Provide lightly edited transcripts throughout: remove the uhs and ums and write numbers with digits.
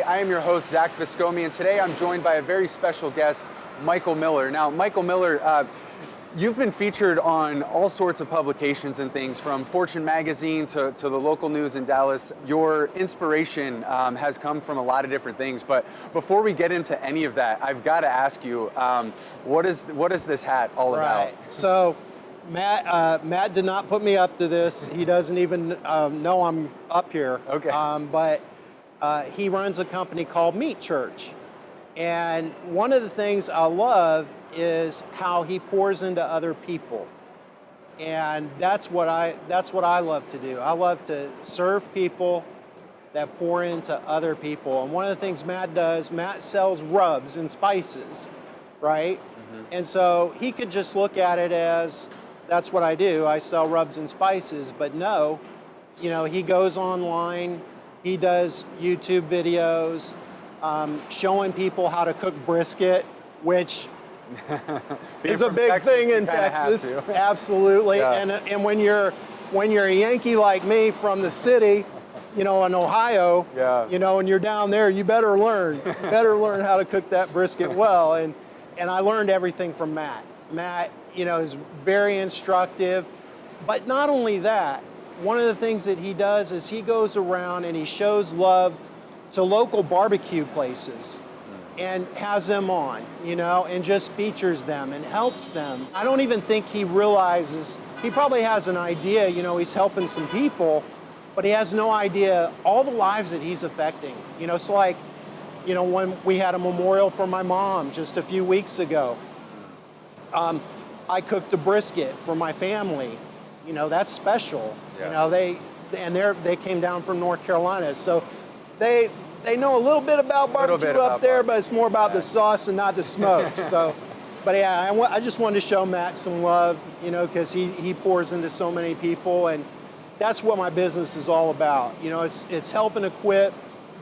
I am your host, Zach Viscomi, and today I'm joined by a very special guest, Michael Miller. Now, Michael Miller, you've been featured on all sorts of publications and things, from Fortune magazine to the local news in Dallas. Your inspiration has come from a lot of different things, but before we get into any of that, I've got to ask you, what is this hat all about? So, Matt did not put me up to this. He doesn't even know I'm up here. Okay. But he runs a company called Meat Church. And one of the things I love is how he pours into other people. And that's what I love to do. I love to serve people that pour into other people. And one of the things Matt does, Matt sells rubs and spices, right? Mm-hmm. And so he could just look at it as, that's what I do. I sell rubs and spices. But no, he goes online, he does YouTube videos, showing people how to cook brisket, which is a big Texas, thing in Texas. Absolutely. Yeah. And when you're a Yankee like me from the city, in Ohio, and you're down there, you better learn. You better learn how to cook that brisket well. And I learned everything from Matt. Matt, is very instructive. But not only that, one of the things that he does is he goes around and he shows love to local barbecue places and has them on, and just features them and helps them. I don't even think he realizes, he probably has an idea, he's helping some people, but he has no idea all the lives that he's affecting. So like, when we had a memorial for my mom just a few weeks ago, I cooked a brisket for my family. That's special. Yeah. They came down from North Carolina, so they know a little bit about barbecue up there, but it's more about the sauce and not the smoke. So, but yeah, I just wanted to show Matt some love, because he pours into so many people, and that's what my business is all about. It's helping equip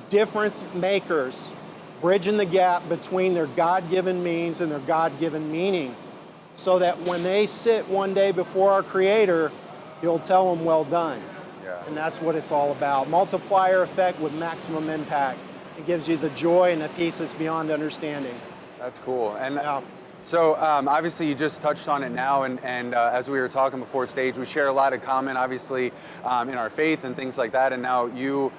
difference makers, bridging the gap between their God-given means and their God-given meaning, so that when they sit one day before our Creator, He'll tell them, well done. Yeah. And that's what it's all about. Multiplier effect with maximum impact. It gives you the joy and the peace that's beyond understanding. That's cool. And so obviously you just touched on it now, and as we were talking before stage, we share a lot of common, obviously, in our faith and things like that, and now you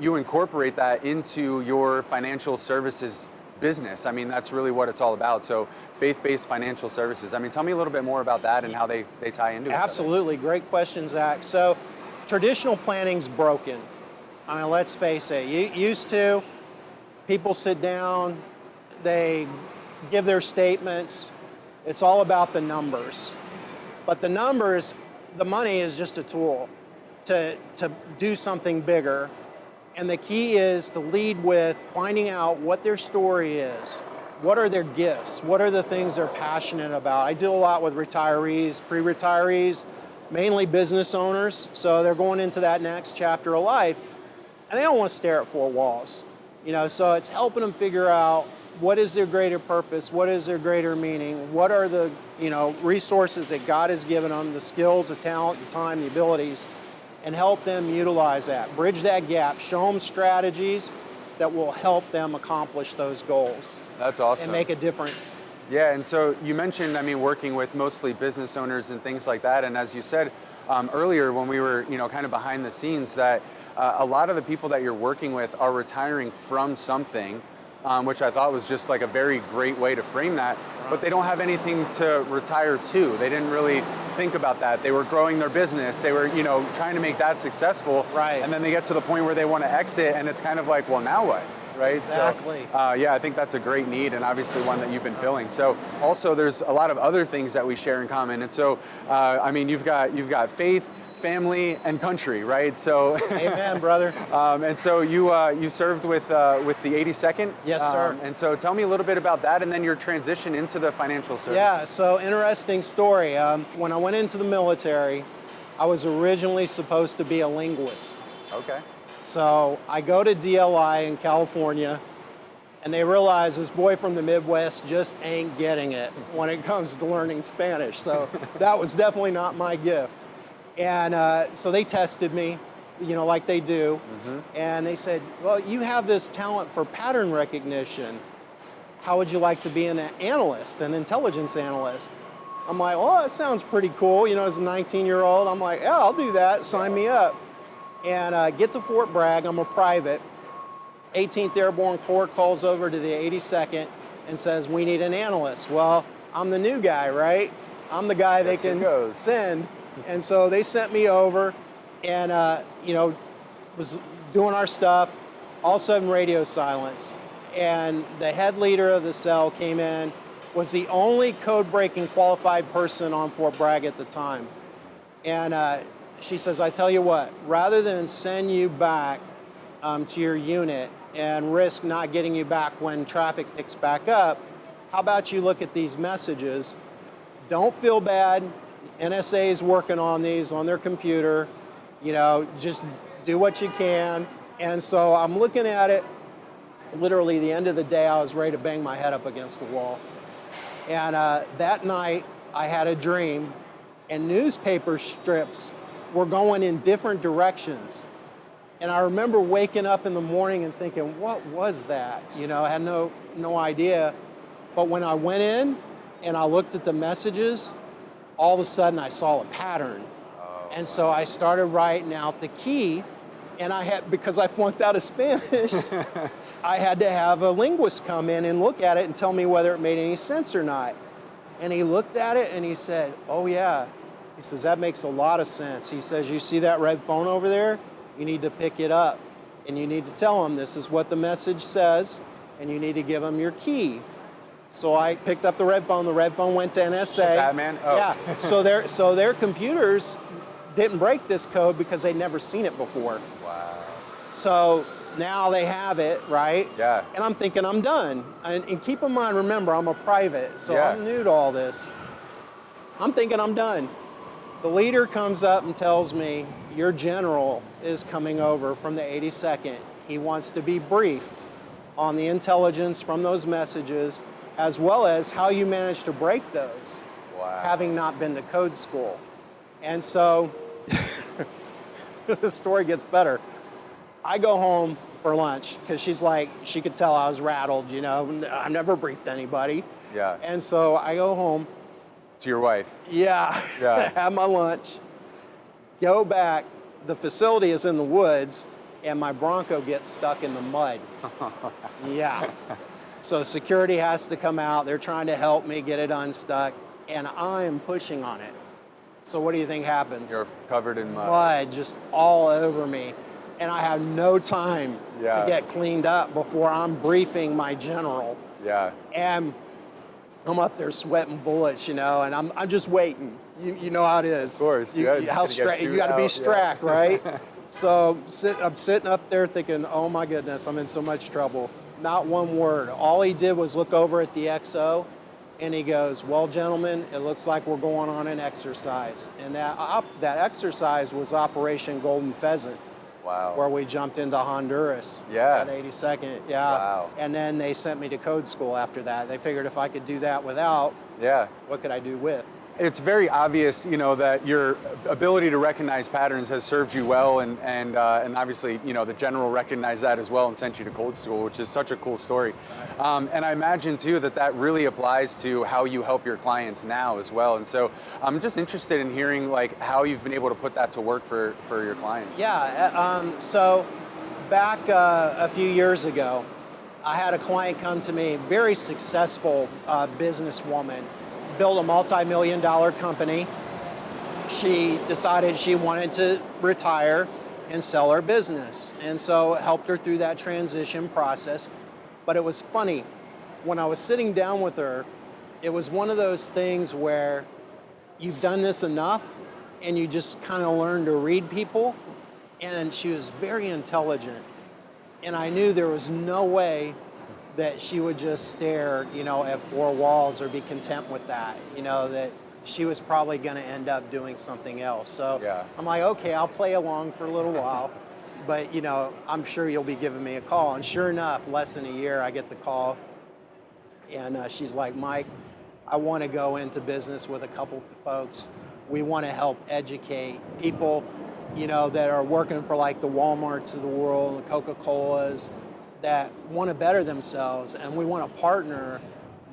incorporate that into your financial services business. I mean, that's really what it's all about. So faith-based financial services. I mean, tell me a little bit more about that and how they tie into it. Absolutely. Great question, Zach. So traditional planning's broken. I mean, let's face it. Used to, people sit down, they give their statements. It's all about the numbers. But the numbers, the money is just a tool to do something bigger. And the key is to lead with finding out what their story is. What are their gifts? What are the things they're passionate about? I deal a lot with retirees, pre-retirees, mainly business owners. So they're going into that next chapter of life, and they don't want to stare at four walls. So it's helping them figure out what is their greater purpose, what is their greater meaning, what are the resources that God has given them, the skills, the talent, the time, the abilities, and help them utilize that, bridge that gap, show them strategies that will help them accomplish those goals. That's awesome. And make a difference. Yeah, and so you mentioned, working with mostly business owners and things like that, and as you said earlier when we were, kind of behind the scenes, that a lot of the people that you're working with are retiring from something, which I thought was just like a very great way to frame that, but they don't have anything to retire to. They didn't really think about that. They were growing their business. They were, trying to make that successful. Right. And then they get to the point where they want to exit, and it's kind of like, well, now what? Right? Exactly. So, I think that's a great need, and obviously one that you've been filling. So also there's a lot of other things that we share in common. And so, you've got faith, family, and country, right? So, amen, brother. And so you served with the 82nd. Yes, sir. And so tell me a little bit about that, and then your transition into the financial services. Yeah. So interesting story. When I went into the military, I was originally supposed to be a linguist. Okay. So I go to DLI in California, and they realize this boy from the Midwest just ain't getting it when it comes to learning Spanish. So that was definitely not my gift. And so they tested me, like they do. And they said, well, you have this talent for pattern recognition. How would you like to be an analyst, an intelligence analyst? I'm like, oh, that sounds pretty cool. As a 19-year-old, I'm like, yeah, I'll do that. Sign me up. And get to Fort Bragg. I'm a private. 18th Airborne Corps calls over to the 82nd and says, we need an analyst. Well, I'm the new guy, right? I'm the guy they can send. And so they sent me over and, was doing our stuff. All of a sudden, radio silence. And the head leader of the cell came in, was the only code-breaking qualified person on Fort Bragg at the time. And she says, I tell you what, rather than send you back to your unit and risk not getting you back when traffic picks back up, how about you look at these messages? Don't feel bad. NSA is working on these on their computer. Just do what you can. And so I'm looking at it. Literally, the end of the day, I was ready to bang my head up against the wall. And that night, I had a dream, and newspaper strips were going in different directions. And I remember waking up in the morning and thinking, what was that? I had no idea. But when I went in and I looked at the messages, all of a sudden I saw a pattern. And so I started writing out the key, and because I flunked out of Spanish, I had to have a linguist come in and look at it and tell me whether it made any sense or not. And he looked at it and he said, oh yeah. He says, that makes a lot of sense. He says, you see that red phone over there? You need to pick it up and you need to tell them this is what the message says, and you need to give them your key. So I picked up the red phone. The red phone went to NSA. Batman? Oh. Yeah. So their computers didn't break this code because they'd never seen it before. Wow. So now they have it, right? Yeah. And I'm thinking I'm done. And keep in mind, remember, I'm a private, so I'm new to all this. I'm thinking I'm done. The leader comes up and tells me, your general is coming over from the 82nd. He wants to be briefed on the intelligence from those messages, as well as how you managed to break those, having not been to code school. And so the story gets better. I go home for lunch because she could tell I was rattled, I've never briefed anybody. Yeah. And so I go home. To your wife. Yeah. Have my lunch, go back. The facility is in the woods, and my Bronco gets stuck in the mud. Yeah. So security has to come out. They're trying to help me get it unstuck, and I'm pushing on it. So what do you think happens? You're covered in mud. Mud just all over me. And I have no time to get cleaned up before I'm briefing my general. Yeah. And I'm up there sweating bullets, and I'm just waiting. You know how it is. Of course. You got to be strapped, right? So I'm sitting up there thinking, oh my goodness, I'm in so much trouble. Not one word. All he did was look over at the XO, and he goes, well, gentlemen, it looks like we're going on an exercise. And that exercise was Operation Golden Pheasant. Wow. Where we jumped into Honduras. Yeah. At 82nd. Yeah. Wow. And then they sent me to code school after that. They figured if I could do that without, what could I do with? It's very obvious, that your ability to recognize patterns has served you well, and obviously, the general recognized that as well and sent you to code school, which is such a cool story. And I imagine too that really applies to how you help your clients now as well. And so I'm just interested in hearing how you've been able to put that to work for your clients. Yeah. So back a few years ago, I had a client come to me, very successful businesswoman. Built a multi-million-dollar company. She decided she wanted to retire and sell her business. And so helped her through that transition process. But it was funny, when I was sitting down with her, it was one of those things where you've done this enough and you just kind of learn to read people. And she was very intelligent. And I knew there was no way that she would just stare, at four walls or be content with that, that she was probably going to end up doing something else. So I'm like, okay, I'll play along for a little while, but I'm sure you'll be giving me a call. And sure enough, less than a year, I get the call, and she's like, Mike, I want to go into business with a couple folks. We want to help educate people that are working for like the Walmarts of the world, the Coca-Colas, that want to better themselves, and we want to partner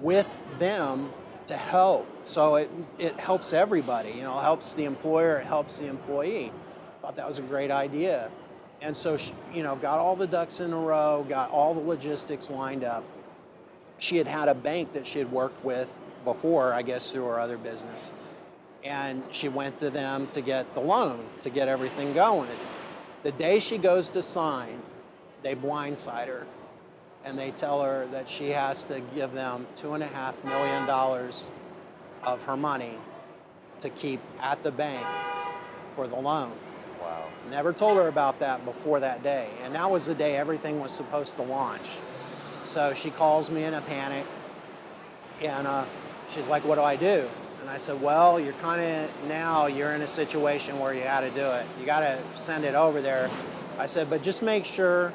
with them to help. So it helps everybody, it helps the employer, it helps the employee. Thought that was a great idea. And so, got all the ducks in a row, got all the logistics lined up. She had a bank that she had worked with before, I guess through her other business. And she went to them to get the loan, to get everything going. The day she goes to sign, they blindside her. And they tell her that she has to give them $2.5 million of her money to keep at the bank for the loan. Wow. Never told her about that before that day. And that was the day everything was supposed to launch. So she calls me in a panic, and she's like, what do I do? And I said, well, you're in a situation where you got to do it. You got to send it over there. I said, but just make sure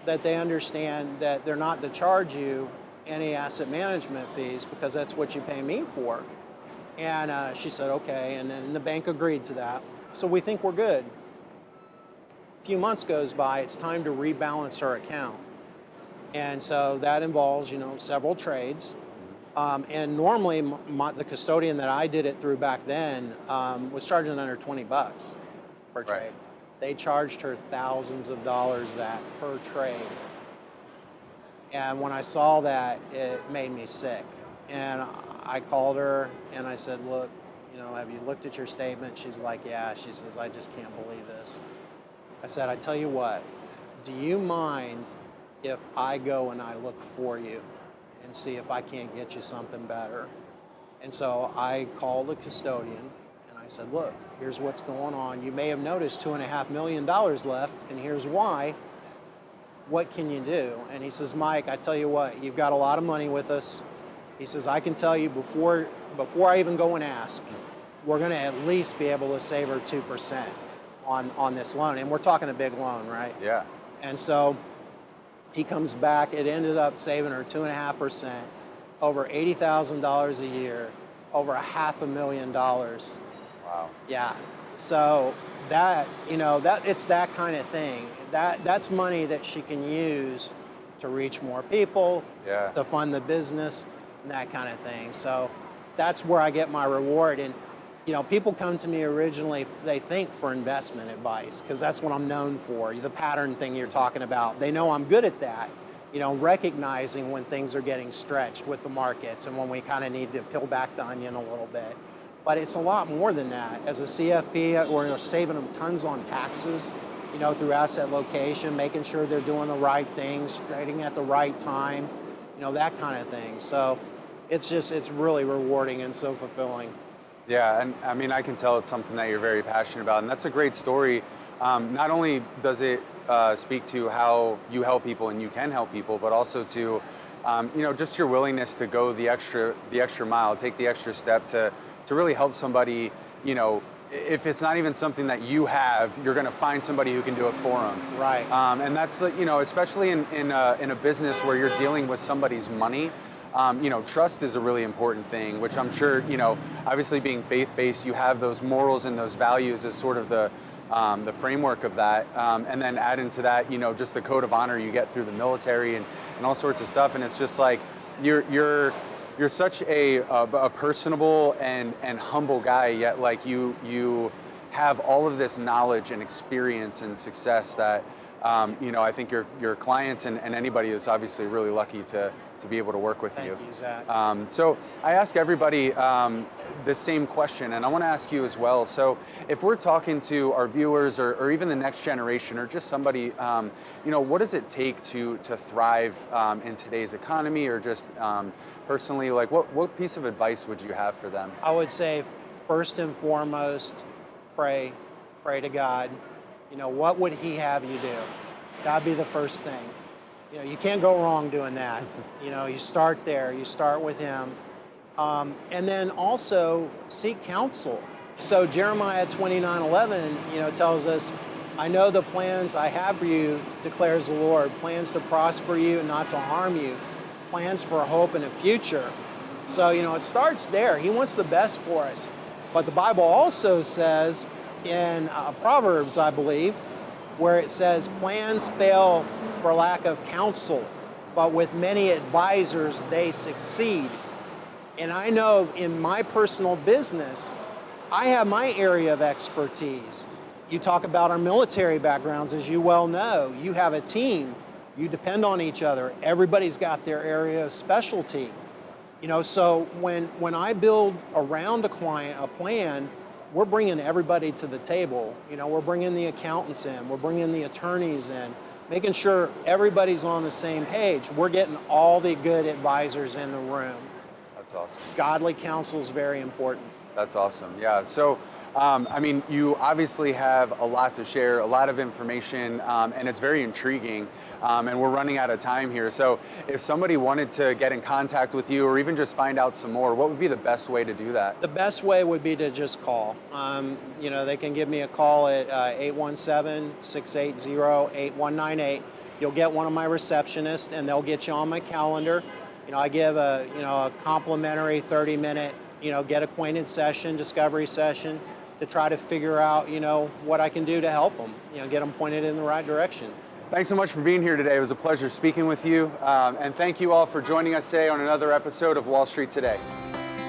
that they understand that they're not to charge you any asset management fees, because that's what you pay me for. And she said, okay, and then the bank agreed to that. So we think we're good. A few months goes by, it's time to rebalance her account. And so that involves, several trades. And normally the custodian that I did it through back then was charging under 20 bucks per trade. Right. They charged her thousands of dollars per trade. And when I saw that, it made me sick. And I called her and I said, look, have you looked at your statement? She's like, yeah. She says, I just can't believe this. I said, I tell you what, do you mind if I go and I look for you and see if I can't get you something better? And so I called a custodian and I said, look, here's what's going on. You may have noticed $2.5 million left, and here's why. What can you do? And he says, Mike, I tell you what, you've got a lot of money with us. He says, I can tell you before I even go and ask, we're going to at least be able to save her 2% on this loan. And we're talking a big loan, right? Yeah. And so he comes back. It ended up saving her 2.5%, over $80,000 a year, over $500,000. Wow. Yeah. So that it's that kind of thing. That's money that she can use to reach more people, Yeah. to fund the business, and that kind of thing. So that's where I get my reward. And people come to me originally, they think for investment advice, because that's what I'm known for, the pattern thing you're talking about. They know I'm good at that, recognizing when things are getting stretched with the markets and when we kind of need to peel back the onion a little bit. But it's a lot more than that. As a CFP, we're saving them tons on taxes, through asset location, making sure they're doing the right things, trading at the right time, that kind of thing. So it's really rewarding and so fulfilling. Yeah, and I mean, I can tell it's something that you're very passionate about, and that's a great story. Not only does it speak to how you help people and you can help people, but also to, just your willingness to go the extra mile, take the extra step to really help somebody. If it's not even something that you have, you're going to find somebody who can do it for them. Right. And that's especially in a business where you're dealing with somebody's money. Trust is a really important thing, which I'm sure, obviously being faith-based, you have those morals and those values as sort of the framework of that. And then add into that, just the code of honor you get through the military and all sorts of stuff. And it's just like, you're such a personable and humble guy, yet like you have all of this knowledge and experience and success that, I think your clients and anybody is obviously really lucky to be able to work with you. Thank you, Zach. So I ask everybody the same question, and I want to ask you as well. So if we're talking to our viewers or even the next generation or just somebody, what does it take to thrive in today's economy, or just personally, like what piece of advice would you have for them? I would say first and foremost, pray to God. What would he have you do? That'd be the first thing. You can't go wrong doing that. You start there, you start with him. And then also seek counsel. So Jeremiah 29:11, tells us, I know the plans I have for you, declares the Lord, plans to prosper you and not to harm you, plans for hope and a future. So, it starts there. He wants the best for us. But the Bible also says in Proverbs, I believe, where it says, plans fail for lack of counsel, but with many advisors, they succeed. And I know in my personal business, I have my area of expertise. You talk about our military backgrounds, as you well know. You have a team. You depend on each other. Everybody's got their area of specialty. So when I build around a client a plan, we're bringing everybody to the table. We're bringing the accountants in. We're bringing the attorneys in, making sure everybody's on the same page. We're getting all the good advisors in the room. That's awesome. Godly counsel is very important. That's awesome. Yeah. So, you obviously have a lot to share, a lot of information, and it's very intriguing. And we're running out of time here. So, if somebody wanted to get in contact with you or even just find out some more, what would be the best way to do that? The best way would be to just call. They can give me a call at 817-680-8198. You'll get one of my receptionists, and they'll get you on my calendar. I give a complimentary 30-minute, get acquainted session, discovery session to try to figure out, what I can do to help them, get them pointed in the right direction. Thanks so much for being here today. It was a pleasure speaking with you. And thank you all for joining us today on another episode of Wall Street Today.